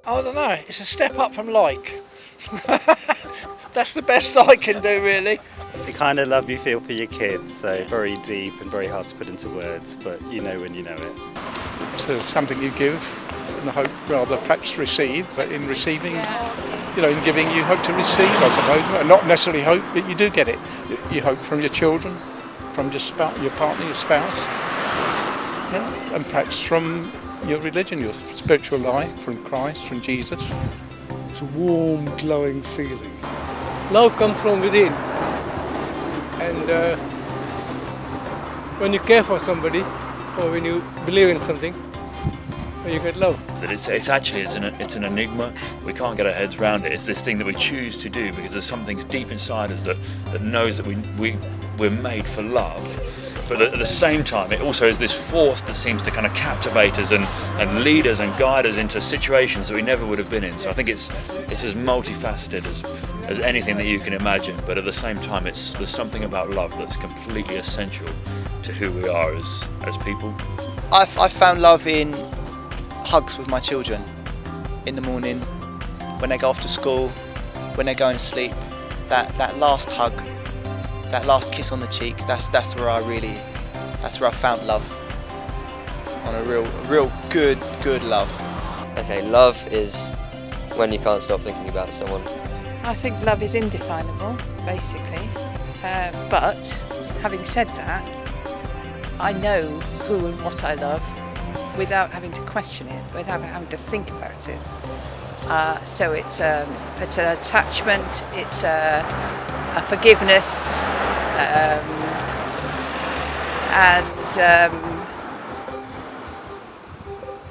I don't know, it's a step up from like. That's the best I can do, really. The kind of love you feel for your kids, so very deep and very hard to put into words, but you know when you know it. So something you give and hope rather perhaps receive, but in receiving, in giving you hope to receive, I suppose, and not necessarily hope that you do get it. You hope from your children, from your partner, your spouse, and perhaps from your religion, your spiritual life, from Christ, from Jesus. It's a warm, glowing feeling. Love comes from within, and when you care for somebody or when you believe in something, you get love. It's an enigma. We can't get our heads around it. It's this thing that we choose to do because there's something deep inside us that knows that we're made for love. But at the same time, it also is this force that seems to kind of captivate us and lead us and guide us into situations that we never would have been in. So I think it's as multifaceted as anything that you can imagine. But at the same time, there's something about love that's completely essential to who we are as people. I've found love in hugs with my children in the morning, when they go off to school, when they're going to sleep. That last hug, that last kiss on the cheek, that's where I found love. On a real good love. Okay, love is when you can't stop thinking about someone. I think love is indefinable, basically. But having said that, I know who and what I love without having to question it, without having to think about it. So it's an attachment, it's a forgiveness,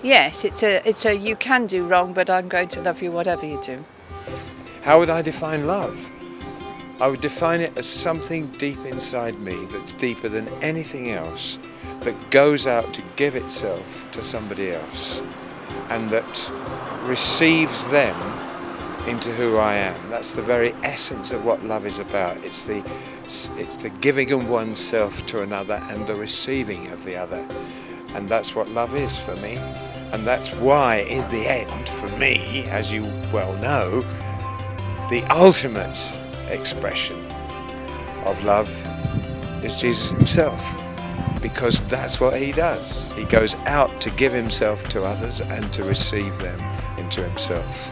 yes, it's a you can do wrong, but I'm going to love you whatever you do. How would I define love? I would define it as something deep inside me that's deeper than anything else, that goes out to give itself to somebody else and that receives them into who I am. That's the very essence of what love is about. It's the giving of oneself to another and the receiving of the other. And that's what love is for me. And that's why, in the end, for me, as you well know, the ultimate expression of love is Jesus himself, because that's what he does. He goes out to give himself to others and to receive them into himself.